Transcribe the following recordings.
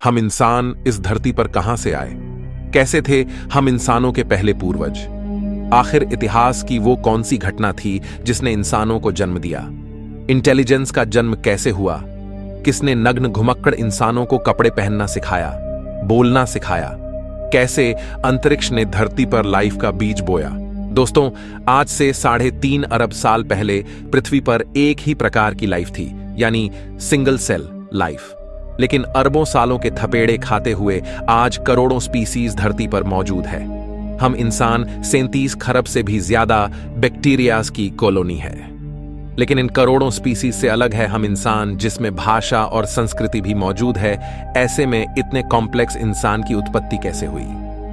हम इंसान इस धरती पर कहां से आए? कैसे थे हम इंसानों के पहले पूर्वज? आखिर इतिहास की वो कौन सी घटना थी जिसने इंसानों को जन्म दिया? इंटेलिजेंस का जन्म कैसे हुआ? किसने नग्न घुमक्कड़ इंसानों को कपड़े पहनना सिखाया, बोलना सिखाया? कैसे अंतरिक्ष ने धरती पर लाइफ का बीज बोया? दोस्तों, आज से 3.5 अरब साल पहले पृथ्वी पर एक ही प्रकार की लाइफ थी, यानी सिंगल सेल लाइफ। लेकिन अरबों सालों के थपेड़े खाते हुए आज करोड़ों स्पीसीज धरती पर मौजूद है। हम इंसान 37 खरब से भी ज्यादा बैक्टीरियाज की कॉलोनी है। लेकिन इन करोड़ों स्पीसीज से अलग है हम इंसान, जिसमें भाषा और संस्कृति भी मौजूद है। ऐसे में इतने कॉम्प्लेक्स इंसान की उत्पत्ति कैसे हुई?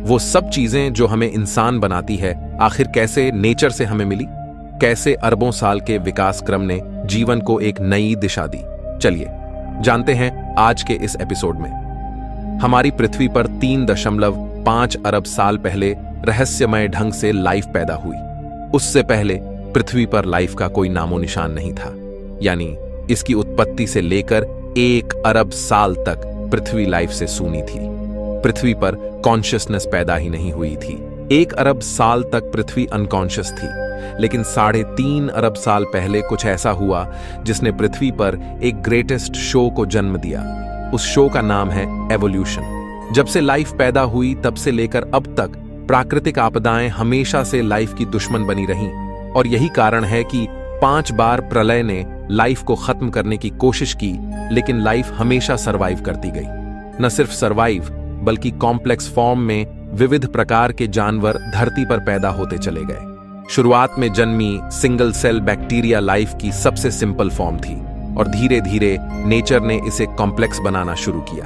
वो सब चीजें जो हमें इंसान बनाती है, आखिर कैसे नेचर से हमें मिली? कैसे अरबों साल के विकास क्रम ने जीवन को एक नई दिशा दी? चलिए जानते हैं आज के इस एपिसोड में। हमारी पृथ्वी पर 3.5 अरब साल पहले रहस्यमय ढंग से लाइफ पैदा हुई। उससे पहले पृथ्वी पर लाइफ का कोई नामो निशान नहीं था, यानी इसकी उत्पत्ति से लेकर 1 अरब साल तक पृथ्वी लाइफ से सूनी थी। पृथ्वी पर कॉन्शियसनेस पैदा ही नहीं हुई थी। 1 अरब साल तक पृथ्वी अनकॉन्शियस थी, लेकिन 3.5 अरब साल पहले कुछ ऐसा हुआ जिसने पृथ्वी पर एक ग्रेटेस्ट शो को जन्म दिया। उस शो का नाम है एवोल्यूशन। जब से लाइफ पैदा हुई तब से लेकर अब तक प्राकृतिक आपदाएं हमेशा से लाइफ की दुश्मन बनी रहीं, और यही कारण है कि 5 बार प्रलय ने लाइफ को खत्म करने की कोशिश की, लेकिन लाइफ हमेशा सरवाइव करती गई। न सिर्फ सरवाइव, बल्कि कॉम्प्लेक्स फॉर्म में विविध प्रकार के जानवर धरती पर पैदा होते चले गए। शुरुआत में जन्मी सिंगल सेल बैक्टीरिया लाइफ की सबसे सिंपल फॉर्म थी, और धीरे धीरे नेचर ने इसे कॉम्प्लेक्स बनाना शुरू किया।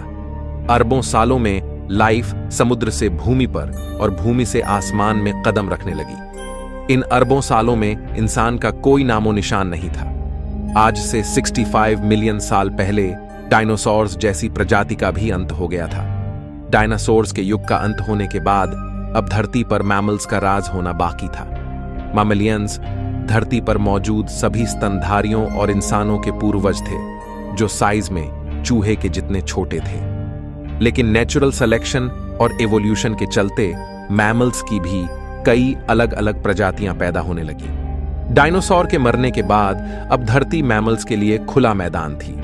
अरबों सालों में लाइफ समुद्र से भूमि पर और भूमि से आसमान में कदम रखने लगी। इन अरबों सालों में इंसान का कोई नामो निशान नहीं था। आज से 65 मिलियन साल पहले डायनासोर्स जैसी प्रजाति का भी अंत हो गया था। डायनासोर्स के युग का अंत होने के बाद अब धरती पर मैमल्स का राज होना बाकी था। मैमलियंस धरती पर मौजूद सभी स्तनधारियों और इंसानों के पूर्वज थे, जो साइज में चूहे के जितने छोटे थे। लेकिन नेचुरल सिलेक्शन और एवोल्यूशन के चलते मैमल्स की भी कई अलग अलग प्रजातियां पैदा होने लगी। डायनासोर के मरने के बाद अब धरती मैमल्स के लिए खुला मैदान थी।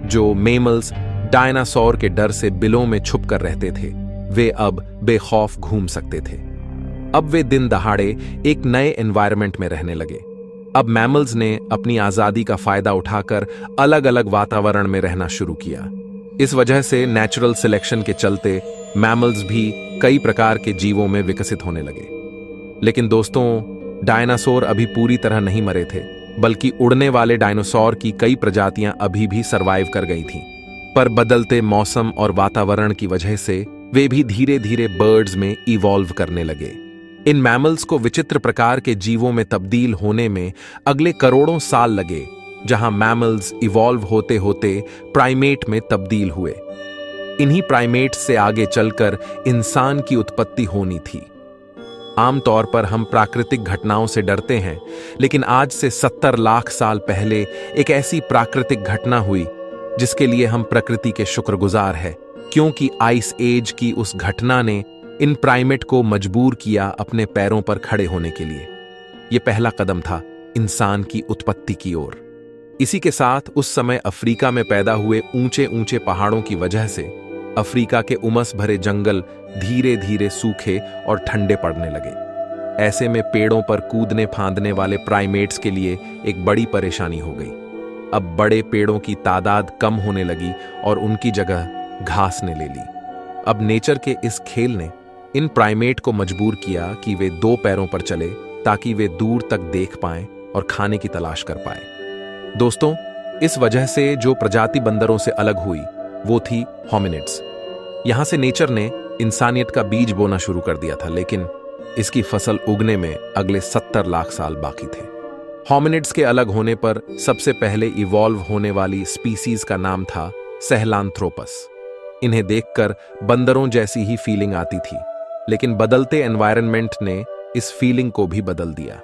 जो मेमल्स डायनासोर के डर से बिलों में छुप कर रहते थे, वे अब बेखौफ घूम सकते थे। अब वे दिन दहाड़े एक नए एनवायरनमेंट में रहने लगे। अब मैमल्स ने अपनी आजादी का फायदा उठाकर अलग अलग वातावरण में रहना शुरू किया। इस वजह से नेचुरल सिलेक्शन के चलते मैमल्स भी कई प्रकार के जीवों में विकसित होने लगे। लेकिन दोस्तों, डायनासोर अभी पूरी तरह नहीं मरे थे, बल्कि उड़ने वाले डायनासोर की कई प्रजातियां अभी भी सरवाइव कर गई थीं। पर बदलते मौसम और वातावरण की वजह से वे भी धीरे धीरे बर्ड्स में इवॉल्व करने लगे। इन मैमल्स को विचित्र प्रकार के जीवों में तब्दील होने में अगले करोड़ों साल लगे, जहां मैमल्स इवॉल्व होते होते प्राइमेट में तब्दील हुए। इन्हीं प्राइमेट्स से आगे चलकर इंसान की उत्पत्ति होनी थी। आमतौर पर हम प्राकृतिक घटनाओं से डरते हैं, लेकिन आज से 70 लाख साल पहले एक ऐसी प्राकृतिक घटना हुई जिसके लिए हम प्रकृति के शुक्रगुजार हैं, क्योंकि आइस एज की उस घटना ने इन प्राइमेट को मजबूर किया अपने पैरों पर खड़े होने के लिए। यह पहला कदम था इंसान की उत्पत्ति की ओर। इसी के साथ उस समय अफ्रीका में पैदा हुए ऊंचे ऊंचे पहाड़ों की वजह से अफ्रीका के उमस भरे जंगल धीरे धीरे सूखे और ठंडे पड़ने लगे। ऐसे में पेड़ों पर कूदने फांदने वाले प्राइमेट्स के लिए एक बड़ी परेशानी हो गई। अब बड़े पेड़ों की तादाद कम होने लगी और उनकी जगह घास ने ले ली। अब नेचर के इस खेल ने इन प्राइमेट को मजबूर किया कि वे 2 पैरों पर चले, ताकि वे दूर तक देख पाएं और खाने की तलाश कर पाएं। दोस्तों, इस वजह से जो प्रजाति बंदरों से अलग हुई वो थी होमिनिड्स। यहां से नेचर ने इंसानियत का बीज बोना शुरू कर दिया था, लेकिन इसकी फसल उगने में अगले 70 लाख साल बाकी थे। होमिनिड्स के अलग होने पर सबसे पहले इवॉल्व होने वाली स्पीसीज का नाम था सहेलांथ्रोपस। इन्हें देखकर बंदरों जैसी ही फीलिंग आती थी, लेकिन बदलते एनवायरनमेंट ने इस फीलिंग को भी बदल दिया।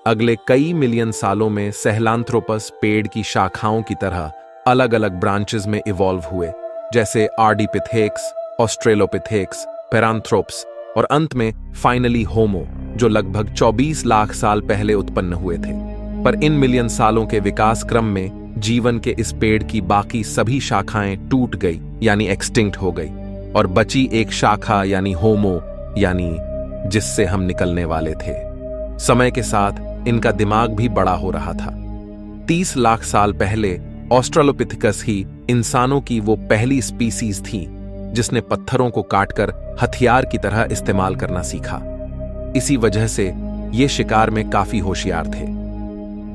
अगले कई मिलियन सालों में सहेलांथ्रोपस पेड़ की शाखाओं की तरह अलग अलग ब्रांचेस में इवॉल्व हुए, जैसे आर्डिपिथेक्स, ऑस्ट्रेलोपिथेक्स, पैरांथ्रोप्स और अंत में फाइनली होमो, जो लगभग 24 लाख साल पहले उत्पन्न हुए थे। पर इन मिलियन सालों के विकास क्रम में जीवन के इस पेड़ की बाकी सभी शाखाएं टूट गई यानी एक्सटिंक्ट हो गई, और बची एक शाखा यानी होमो, यानी जिससे हम निकलने वाले थे। समय के साथ इनका दिमाग भी बड़ा हो रहा था। 30 लाख साल पहले ऑस्ट्रेलोपिथेकस ही इंसानों की वो पहली स्पीसीज थी जिसने पत्थरों को काटकर हथियार की तरह इस्तेमाल करना सीखा। इसी वजह से ये शिकार में काफी होशियार थे।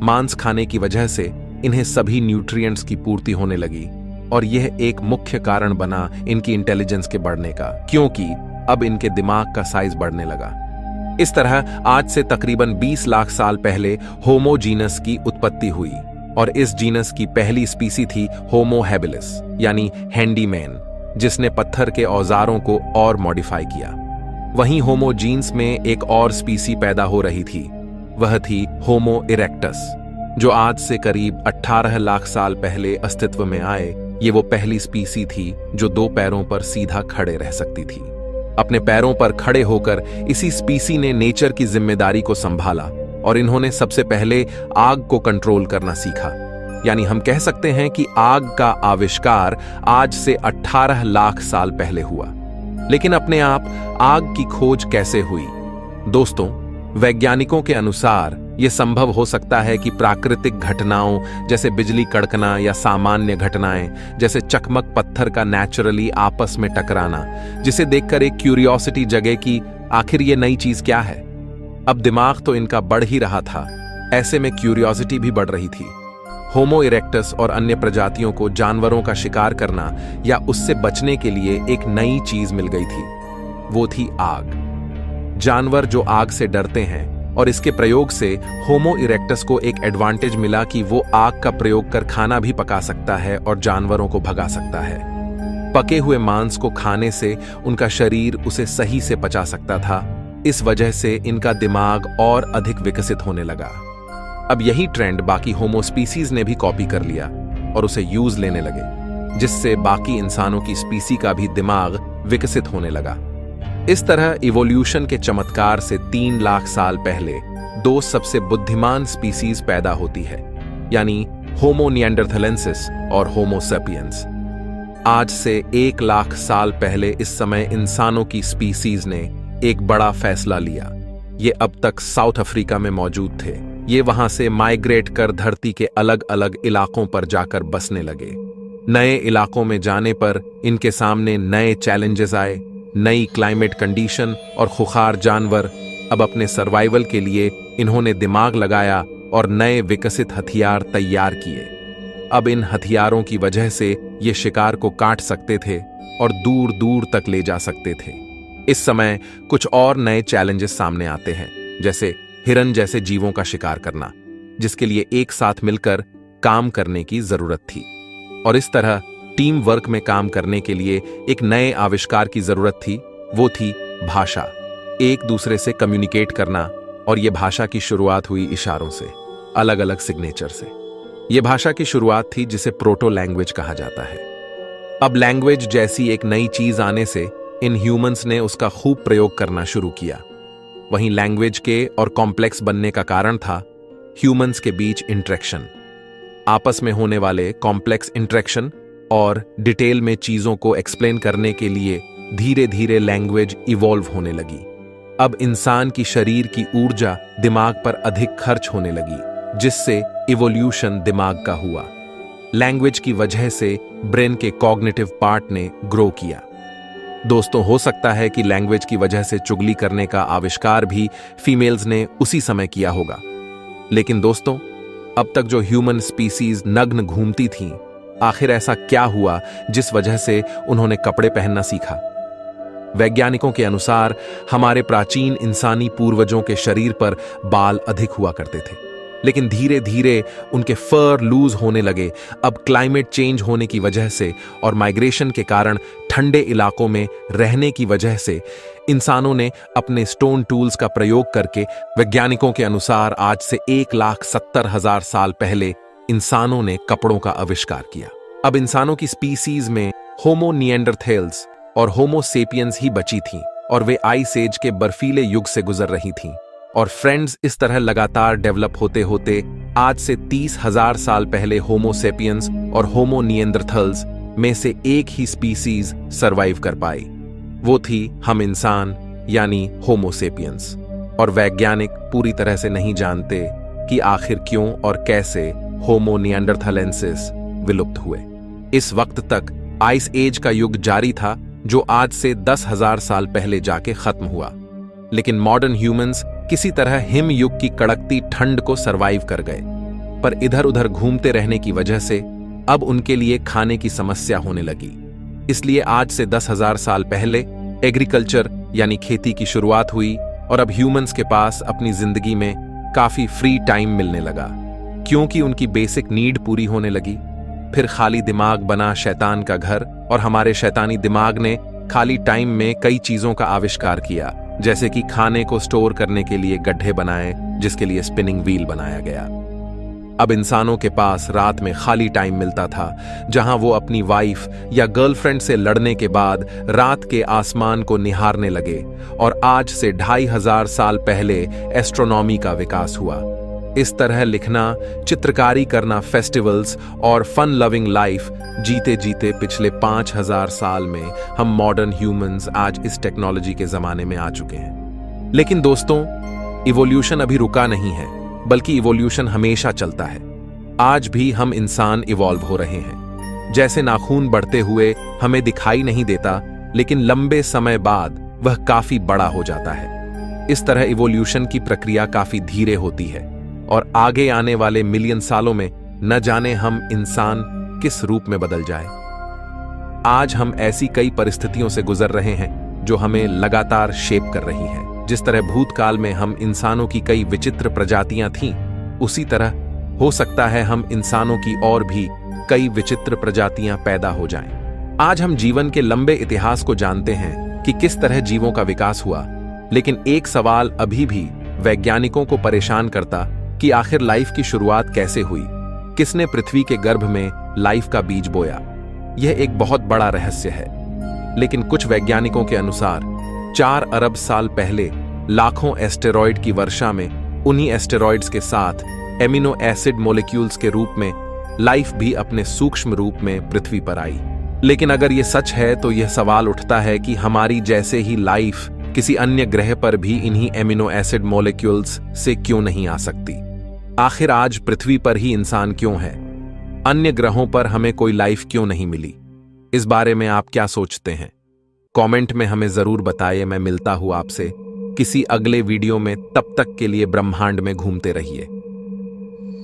मांस खाने की वजह से इन्हें सभी न्यूट्रिएंट्स की पूर्ति होने लगी, और यह एक मुख्य कारण बना इनकी इंटेलिजेंस के बढ़ने का, क्योंकि अब इनके दिमाग का साइज बढ़ने लगा। इस तरह आज से तकरीबन 20 लाख साल पहले होमो जीनस की उत्पत्ति हुई, और इस जीनस की पहली स्पीसी थी होमो हैबिलिस यानी हैंडीमैन, जिसने पत्थर के औजारों को और मॉडिफाई किया। वहीं होमो जीन्स में एक और स्पीसी पैदा हो रही थी, वह थी होमो इरेक्टस, जो आज से करीब 18 लाख साल पहले अस्तित्व में आए। ये वो पहली स्पीसी थी जो 2 पैरों पर सीधा खड़े रह सकती थी। अपने पैरों पर खड़े होकर इसी स्पीसी ने नेचर की जिम्मेदारी को संभाला, और इन्होंने सबसे पहले आग को कंट्रोल करना सीखा। यानी हम कह सकते हैं कि आग का आविष्कार आज से 18 लाख साल पहले हुआ। लेकिन अपने आप आग की खोज कैसे हुई? दोस्तों, वैज्ञानिकों के अनुसार यह संभव हो सकता है कि प्राकृतिक घटनाओं जैसे बिजली कड़कना या सामान्य घटनाएं जैसे चकमक पत्थर का नेचुरली आपस में टकराना, जिसे देखकर एक क्यूरियोसिटी जगे कि आखिर ये नई चीज क्या है। अब दिमाग तो इनका बढ़ ही रहा था, ऐसे में क्यूरियोसिटी भी बढ़ रही थी। होमो इरेक्टस और अन्य प्रजातियों को जानवरों का शिकार करना या उससे बचने के लिए एक नई चीज मिल गई थी, वो थी आग। जानवर जो आग से डरते हैं, और इसके प्रयोग से होमो इरेक्टस को एक एडवांटेज मिला कि वो आग का प्रयोग कर खाना भी पका सकता है और जानवरों को भगा सकता है। पके हुए मांस को खाने से उनका शरीर उसे सही से पचा सकता था। इस वजह से इनका दिमाग और अधिक विकसित होने लगा। अब यही ट्रेंड बाकी होमो स्पीसीज ने भी कॉपी कर लिया और उसे यूज लेने लगे, जिससे बाकी इंसानों की स्पीसी का भी दिमाग विकसित होने लगा। इस तरह इवोल्यूशन के चमत्कार से 3 लाख साल पहले 2 सबसे बुद्धिमान स्पीसीज पैदा होती है, यानी होमो निएंडरथलेंसिस और होमो सेपियंस। आज से 1 लाख साल पहले इस समय इंसानों की स्पीसीज ने एक बड़ा फैसला लिया। ये अब तक साउथ अफ्रीका में मौजूद थे। ये वहां से माइग्रेट कर धरती के अलग अलग इलाकों पर जाकर बसने लगे। नए इलाकों में जाने पर इनके सामने नए चैलेंजेस आए, नई क्लाइमेट कंडीशन और खुखार जानवर। अब अपने सर्वाइवल के लिए इन्होंने दिमाग लगाया और नए विकसित हथियार तैयार किए। अब इन हथियारों की वजह से ये शिकार को काट सकते थे और दूर दूर तक ले जा सकते थे। इस समय कुछ और नए चैलेंजेस सामने आते हैं, जैसे हिरन जैसे जीवों का शिकार करना, जिसके लिए एक साथ मिलकर काम करने की जरूरत थी। और इस तरह टीम वर्क में काम करने के लिए एक नए आविष्कार की जरूरत थी, वो थी भाषा। एक दूसरे से कम्युनिकेट करना, और यह भाषा की शुरुआत हुई इशारों से, अलग अलग सिग्नेचर से। यह भाषा की शुरुआत थी जिसे प्रोटो लैंग्वेज कहा जाता है। अब लैंग्वेज जैसी एक नई चीज आने से इन ह्यूमंस ने उसका खूब प्रयोग करना शुरू किया। वहीं लैंग्वेज के और कॉम्प्लेक्स बनने का कारण था ह्यूमंस के बीच इंटरेक्शन, आपस में होने वाले कॉम्प्लेक्स इंटरेक्शन और डिटेल में चीजों को एक्सप्लेन करने के लिए धीरे धीरे लैंग्वेज इवॉल्व होने लगी। अब इंसान की शरीर की ऊर्जा दिमाग पर अधिक खर्च होने लगी, जिससे इवोल्यूशन दिमाग का हुआ। लैंग्वेज की वजह से ब्रेन के कॉग्निटिव पार्ट ने ग्रो किया। दोस्तों, हो सकता है कि लैंग्वेज की वजह से चुगली करने का आविष्कार भी फीमेल्स ने उसी समय किया होगा। लेकिन दोस्तों, अब तक जो ह्यूमन स्पीसीज नग्न घूमती थीं, आखिर ऐसा क्या हुआ जिस वजह से उन्होंने कपड़े पहनना सीखा? वैज्ञानिकों के अनुसार हमारे प्राचीन इंसानी पूर्वजों के शरीर पर बाल अधिक हुआ करते थे, लेकिन धीरे धीरे उनके फर लूज होने लगे। अब क्लाइमेट चेंज होने की वजह से और माइग्रेशन के कारण ठंडे इलाकों में रहने की वजह से इंसानों ने अपने स्टोन टूल्स का प्रयोग करके, वैज्ञानिकों के अनुसार आज से 1,70,000 साल पहले इंसानों ने कपड़ों का आविष्कार किया। अब इंसानों की स्पीसीज में होमो निएंडरथैल्स और होमो सेपियंस ही बची थीं और वे आइस एज के बर्फीले युग से गुजर रही थीं। और फ्रेंड्स, इस तरह लगातार डेवलप होते होते आज से 30,000 साल पहले होमो सेपियंस और होमो निएंडरथैल्स में से एक ही स्पीसीज सरवाइव कर पाई। वो थी हम इंसान, यानी होमो सेपियंस। और वैज्ञानिक पूरी तरह से नहीं जानते कि आखिर क्यों और कैसे होमो निएंडरथैलेंसिस विलुप्त हुए। इस वक्त तक आइस एज का युग जारी था, जो आज से 10,000 साल पहले जाके खत्म हुआ। लेकिन मॉडर्न ह्यूमंस किसी तरह हिम युग की कड़कती ठंड को सरवाइव कर गए, पर इधर उधर घूमते रहने की वजह से अब उनके लिए खाने की समस्या होने लगी। इसलिए आज से 10,000 साल पहले एग्रीकल्चर यानी खेती की शुरुआत हुई और अब ह्यूमंस के पास अपनी जिंदगी में काफी फ्री टाइम मिलने लगा, क्योंकि उनकी बेसिक नीड पूरी होने लगी। फिर खाली दिमाग बना शैतान का घर, और हमारे शैतानी दिमाग ने खाली टाइम में कई चीजों का आविष्कार किया, जैसे कि खाने को स्टोर करने के लिए गड्ढे बनाए, जिसके लिए स्पिनिंग व्हील बनाया गया। अब इंसानों के पास रात में खाली टाइम मिलता था, जहां वो अपनी वाइफ या गर्लफ्रेंड से लड़ने के बाद रात के आसमान को निहारने लगे। और आज से 2,500 साल पहले एस्ट्रोनॉमी का विकास हुआ। इस तरह लिखना, चित्रकारी करना, फेस्टिवल्स और फन लविंग लाइफ जीते जीते पिछले 5,000 साल में हम मॉडर्न ह्यूमंस आज इस टेक्नोलॉजी के जमाने में आ चुके हैं। लेकिन दोस्तों, इवोल्यूशन अभी रुका नहीं है, बल्कि इवोल्यूशन हमेशा चलता है। आज भी हम इंसान इवॉल्व हो रहे हैं। जैसे नाखून बढ़ते हुए हमें दिखाई नहीं देता, लेकिन लंबे समय बाद वह काफी बड़ा हो जाता है। इस तरह इवोल्यूशन की प्रक्रिया काफी धीरे होती है और आगे आने वाले मिलियन सालों में न जाने हम इंसान किस रूप में बदल जाए। आज हम ऐसी कई परिस्थितियों से गुजर रहे हैं जो हमें लगातार शेप कर रही हैं। जिस तरह भूतकाल में हम इंसानों की कई विचित्र प्रजातियां थीं, उसी तरह हो सकता है हम इंसानों की और भी कई विचित्र प्रजातियां पैदा हो जाएं। आज हम जीवन के लंबे इतिहास को जानते हैं कि किस तरह जीवों का विकास हुआ, लेकिन एक सवाल अभी भी वैज्ञानिकों को परेशान करता कि आखिर लाइफ की शुरुआत कैसे हुई, किसने पृथ्वी के गर्भ में लाइफ का बीज बोया। यह एक बहुत बड़ा रहस्य है। लेकिन कुछ वैज्ञानिकों के अनुसार 4 अरब साल पहले लाखों एस्टेरॉयड की वर्षा में उन्हीं एस्टेरॉयड्स के साथ एमिनो एसिड मॉलिक्यूल्स के रूप में लाइफ भी अपने सूक्ष्म रूप में पृथ्वी पर आई। लेकिन अगर यह सच है तो यह सवाल उठता है कि हमारी जैसे ही लाइफ किसी अन्य ग्रह पर भी इन्हीं एमिनो एसिड मॉलिक्यूल्स से क्यों नहीं आ सकती। आखिर आज पृथ्वी पर ही इंसान क्यों है? अन्य ग्रहों पर हमें कोई लाइफ क्यों नहीं मिली? इस बारे में आप क्या सोचते हैं? कमेंट में हमें जरूर बताइए। मैं मिलता हूं आपसे किसी अगले वीडियो में। तब तक के लिए ब्रह्मांड में घूमते रहिए।